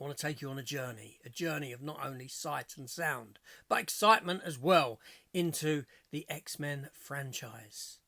I want to take you on a journey of not only sight and sound, but excitement as well into the X-Men franchise.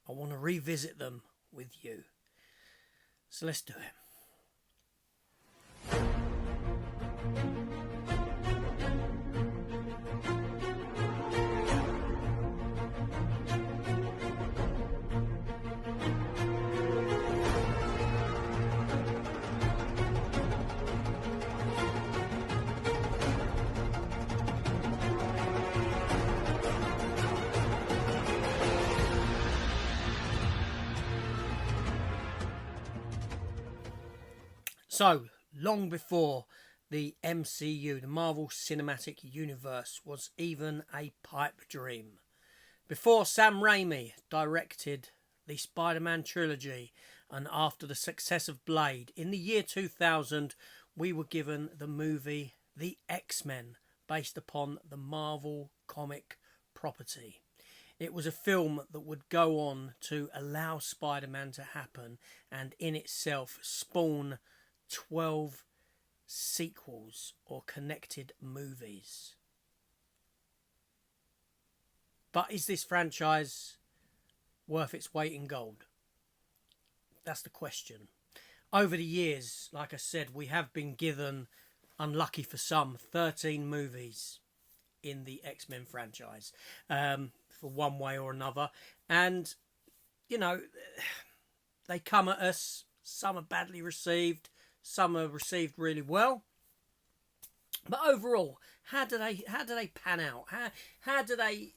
I want to revisit them with you. So let's do it. So, long before the MCU, the Marvel Cinematic Universe, was even a pipe dream, before Sam Raimi directed the Spider-Man trilogy, and after the success of Blade, in the year 2000, we were given the movie The X-Men, based upon the Marvel comic property. It was a film that would go on to allow Spider-Man to happen, and in itself spawn 12 sequels or connected movies. But is this franchise worth its weight in gold? That's the question. Over the years, like I said, we have been given, unlucky for some, 13 movies in the X-Men franchise, for one way or another. And, you know, they come at us. Some are badly received. Some are received really well. But overall, how do they pan out? How do they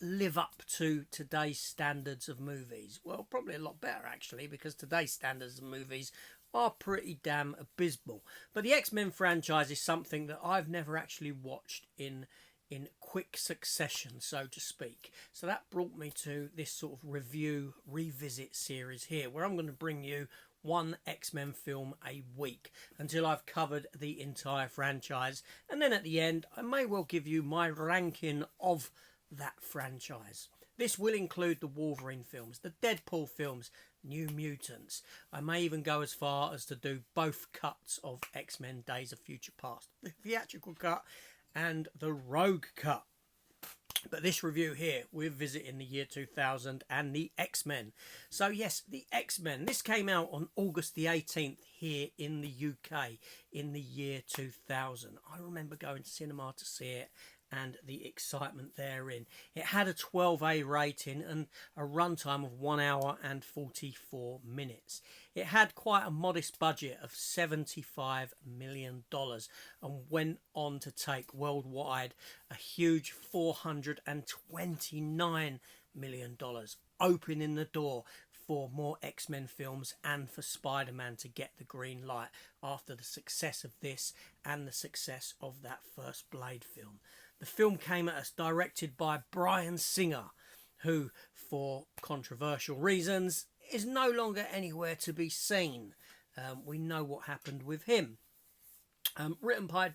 live up to today's standards of movies? Well, probably a lot better, actually, because today's standards of movies are pretty damn abysmal. But the X-Men franchise is something that I've never actually watched in quick succession, so to speak. So that brought me to this sort of revisit series here, where I'm going to bring you one X-Men film a week until I've covered the entire franchise, and then at the end I may well give you my ranking of that franchise. This will include the Wolverine films, the Deadpool films, New Mutants. I may even go as far as to do both cuts of X-Men Days of Future Past, the theatrical cut and the Rogue cut. But this review here, we're visiting the year 2000 and the X-Men. So yes, the X-Men. This came out on August the 18th here in the UK in the year 2000. I remember going to cinema to see it and the excitement therein. It had a 12A rating and a runtime of 1 hour and 44 minutes. It had quite a modest budget of $75 million and went on to take worldwide a huge $429 million, opening the door for more X-Men films and for Spider-Man to get the green light after the success of this and the success of that first Blade film. The film came at us directed by Bryan Singer, who, for controversial reasons, is no longer anywhere to be seen. We know what happened with him. Written by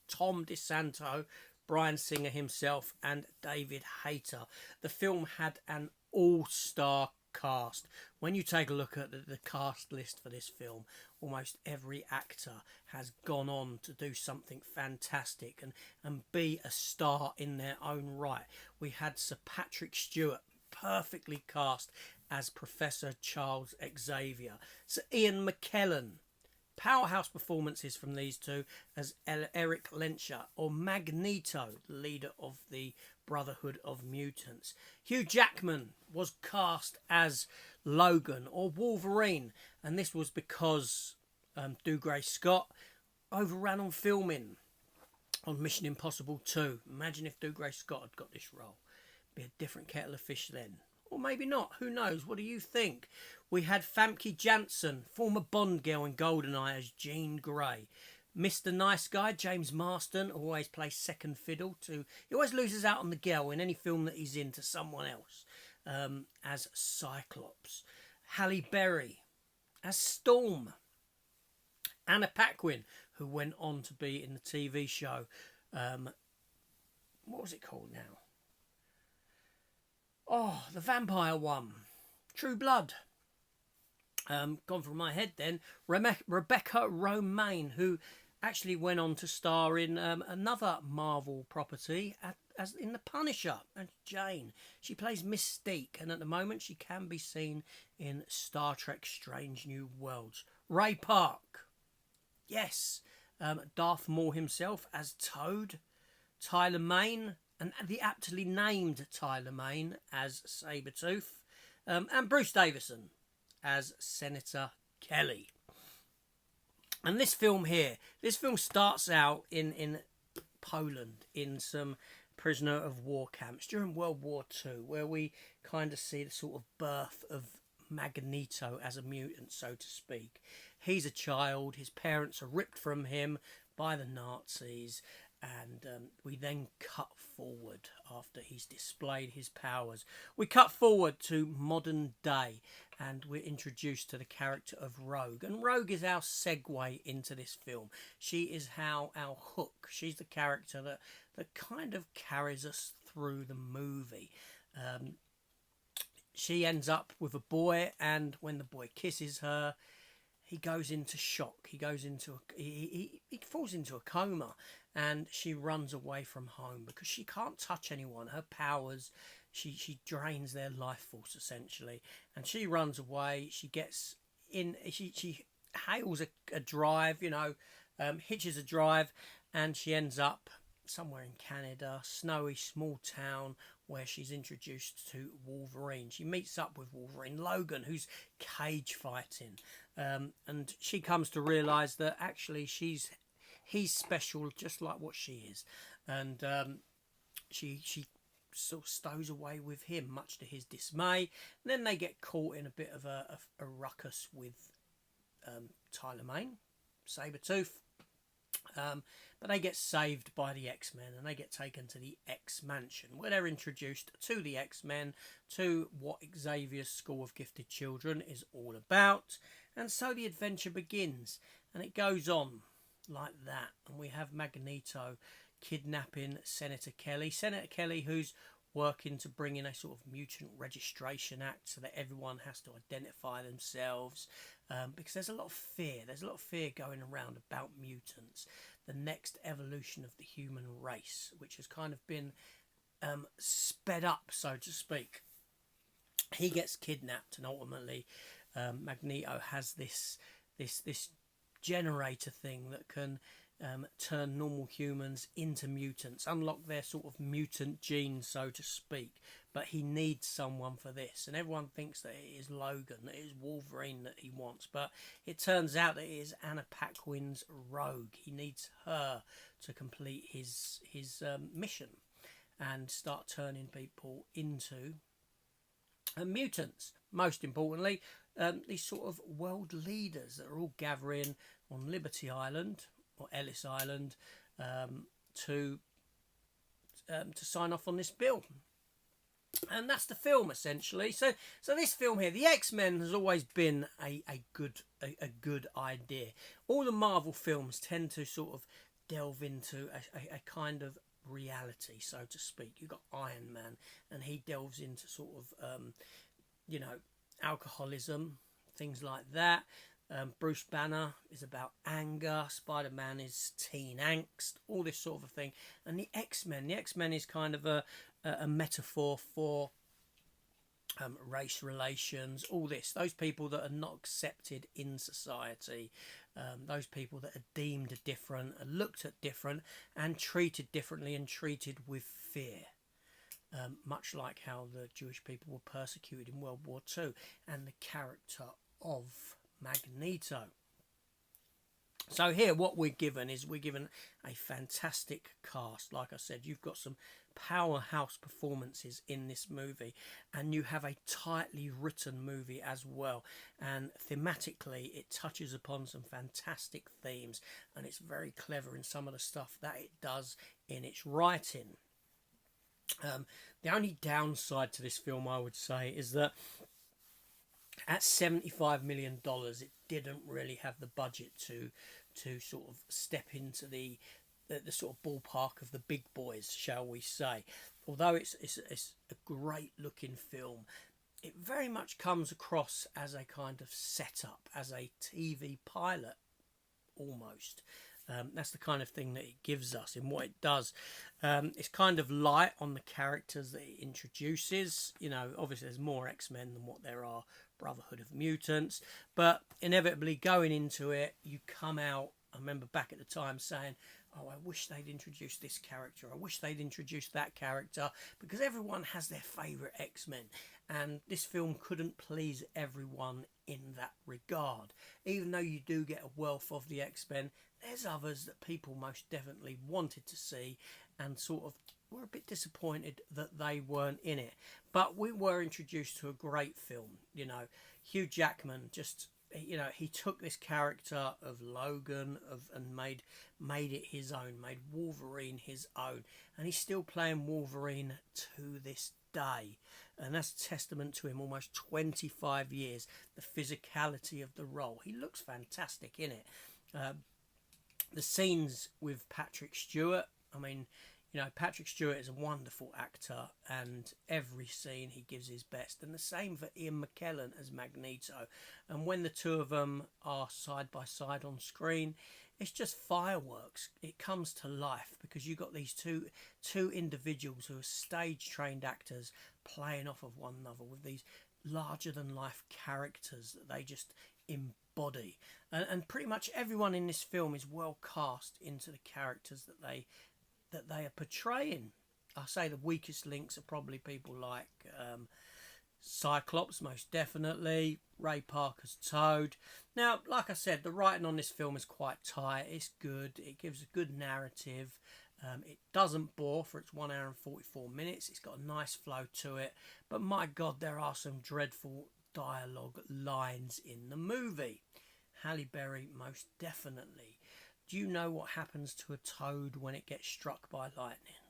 Tom DeSanto, Bryan Singer himself, and David Hayter. The film had an all-star cast. When you take a look at the cast list for this film, almost every actor has gone on to do something fantastic and be a star in their own right. We had Sir Patrick Stewart, perfectly cast as Professor Charles Xavier. Sir Ian McKellen, powerhouse performances from these two as Eric Lenscher, or Magneto, leader of the Brotherhood of Mutants. Hugh Jackman was cast as Logan, or Wolverine, and this was because Dougray Scott overran on filming on Mission Impossible 2. Imagine if Dougray Scott had got this role. Be a different kettle of fish then. Or maybe not. Who knows? What do you think? We had Famke Janssen, former Bond girl in GoldenEye, as Jean Grey. Mr. Nice Guy, James Marsden, always plays second fiddle to... He always loses out on the girl in any film that he's in to someone else, as Cyclops. Halle Berry as Storm. Anna Paquin, who went on to be in the TV show... what was it called now? Oh, the vampire one. True Blood. Gone from my head then. Rebecca Romaine, who actually went on to star in another Marvel property as in The Punisher. And Jane, she plays Mystique, and at the moment she can be seen in Star Trek Strange New Worlds. Ray Park, yes. Darth Maul himself as Toad. Tyler Mane, and the aptly named Tyler Mane as Sabretooth. And Bruce Davison as Senator Kelly. And this film starts out in Poland, in some prisoner of war camps during World War II, where we kind of see the sort of birth of Magneto as a mutant, so to speak. He's a child, his parents are ripped from him by the Nazis, and we then cut forward after he's displayed his powers. We cut forward to modern day, and we're introduced to the character of Rogue. And Rogue is our segue into this film. She is our hook. She's the character that kind of carries us through the movie. She ends up with a boy, and when the boy kisses her, he goes into shock. He falls into a coma, and she runs away from home because she can't touch anyone. Her powers, she drains their life force essentially, and she runs away. She gets in. She hails a drive, hitches a drive, and she ends up somewhere in Canada, snowy small town, where she's introduced to Wolverine. She meets up with Wolverine, Logan, who's cage fighting, and she comes to realise that actually he's special just like what she is, and she sort of stows away with him, much to his dismay. And then they get caught in a bit of a ruckus with Tyler Mane, Sabretooth. But they get saved by the X-Men, and they get taken to the X-Mansion, where they're introduced to the X-Men, to what Xavier's School of Gifted Children is all about. And so the adventure begins, and it goes on like that. And we have Magneto kidnapping Senator Kelly. Senator Kelly, who's working to bring in a sort of mutant registration act so that everyone has to identify themselves, because there's a lot of fear. There's a lot of fear going around about mutants, the next evolution of the human race, which has kind of been sped up, so to speak. He gets kidnapped, and ultimately Magneto has this generator thing that can turn normal humans into mutants, unlock their sort of mutant genes, so to speak. But he needs someone for this, and everyone thinks that it is Logan, that it is Wolverine that he wants, but it turns out that it is Anna Paquin's Rogue. He needs her to complete his mission and start turning people into mutants. Most importantly, these sort of world leaders that are all gathering on Liberty Island or Ellis Island to sign off on this bill. And that's the film essentially. So this film here, the X-Men, has always been a good idea. All the Marvel films tend to sort of delve into a kind of reality, so to speak. You've got Iron Man, and he delves into sort of alcoholism, things like that. Bruce Banner is about anger. Spider-Man is teen angst, all this sort of a thing. And the X-Men is kind of a metaphor for race relations, all this. Those people that are not accepted in society, those people that are deemed different, are looked at different, and treated differently, and treated with fear. Much like how the Jewish people were persecuted in World War II, and the character of Magneto. So here what we're given a fantastic cast. Like I said, you've got some powerhouse performances in this movie, and you have a tightly written movie as well, and thematically it touches upon some fantastic themes, and it's very clever in some of the stuff that it does in its writing. The only downside to this film, I would say, is that at $75 million, it didn't really have the budget to sort of step into the sort of ballpark of the big boys, shall we say. Although it's a great looking film, it very much comes across as a kind of setup, as a TV pilot almost. That's the kind of thing that it gives us in what it does. It's kind of light on the characters that it introduces. You know, obviously there's more X-Men than what there are Brotherhood of Mutants, but inevitably going into it, you come out. I remember back at the time saying, oh, I wish they'd introduced this character. I wish they'd introduced that character, because everyone has their favourite X-Men. And this film couldn't please everyone in that regard. Even though you do get a wealth of the X-Men, there's others that people most definitely wanted to see and sort of were a bit disappointed that they weren't in it. But we were introduced to a great film. You know, Hugh Jackman just... You know, he took this character of Logan and made it his own, made Wolverine his own, and he's still playing Wolverine to this day, and that's a testament to him. Almost 25 years, the physicality of the role. He looks fantastic in it. The scenes with Patrick Stewart, I mean, you know, Patrick Stewart is a wonderful actor, and every scene he gives his best. And the same for Ian McKellen as Magneto. And when the two of them are side by side on screen, it's just fireworks. It comes to life because you've got these two individuals who are stage-trained actors playing off of one another with these larger-than-life characters that they just embody. And pretty much everyone in this film is well cast into the characters that they are portraying. I say the weakest links are probably people like Cyclops, most definitely, Ray Parker's Toad. Now, like I said, the writing on this film is quite tight. It's good. It gives a good narrative. It doesn't bore for its 1 hour and 44 minutes. It's got a nice flow to it. But my God, there are some dreadful dialogue lines in the movie. Halle Berry, most definitely. Do you know what happens to a toad when it gets struck by lightning?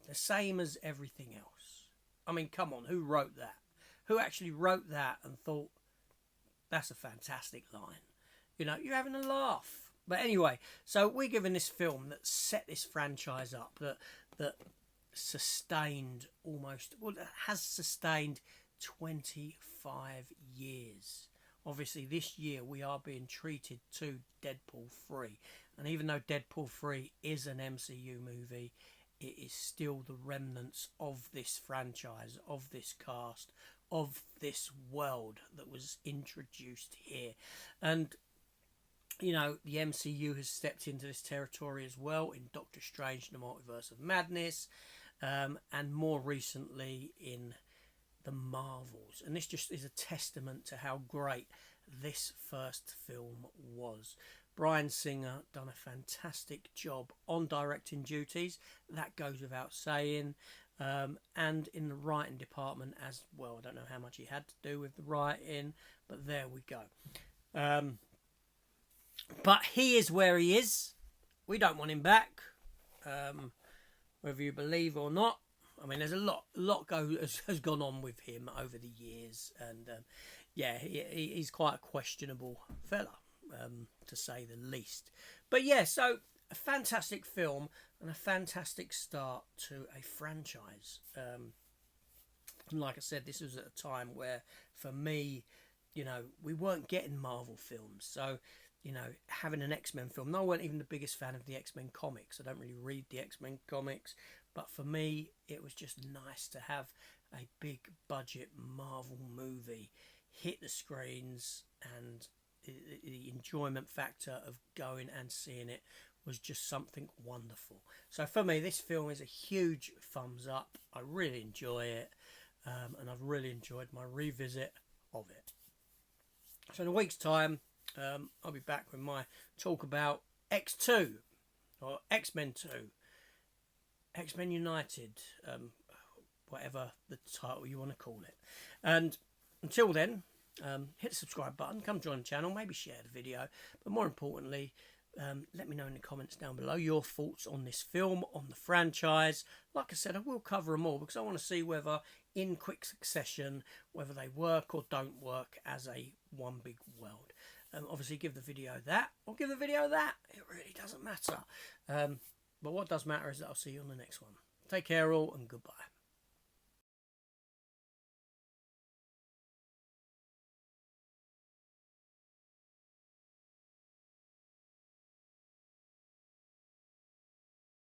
The same as everything else. I mean, come on, who wrote that? Who actually wrote that and thought, that's a fantastic line? You know, you're having a laugh. But anyway, so we're given this film that set this franchise up, that sustained has sustained 25 years. Obviously, this year we are being treated to Deadpool 3. And even though Deadpool 3 is an MCU movie, it is still the remnants of this franchise, of this cast, of this world that was introduced here. And, you know, the MCU has stepped into this territory as well in Doctor Strange and the Multiverse of Madness, and more recently in the Marvels. And this just is a testament to how great this first film was. Bryan Singer done a fantastic job on directing duties, that goes without saying, and in the writing department as well. I don't know how much he had to do with the writing, but there we go. But he is where he is. We don't want him back, whether you believe or not. I mean, there's a lot has gone on with him over the years, and yeah, he's quite a questionable fella, to say the least. But yeah, so a fantastic film and a fantastic start to a franchise. And like I said, this was at a time where, for me, you know, we weren't getting Marvel films, so you know, having an X-Men film. No, I weren't even the biggest fan of the X-Men comics. I don't really read the X-Men comics. But for me, it was just nice to have a big budget Marvel movie hit the screens, and the enjoyment factor of going and seeing it was just something wonderful. So for me, this film is a huge thumbs up. I really enjoy it, and I've really enjoyed my revisit of it. So in a week's time, I'll be back with my talk about X2, or X-Men 2. X-Men United, whatever the title you want to call it. And until then, hit the subscribe button, come join the channel, maybe share the video, but more importantly, let me know in the comments down below your thoughts on this film, on the franchise. Like I said, I will cover them all because I want to see whether, in quick succession, whether they work or don't work as a one big world. Obviously, give the video that, or give the video that. It really doesn't matter. But what does matter is that I'll see you on the next one. Take care all, and goodbye.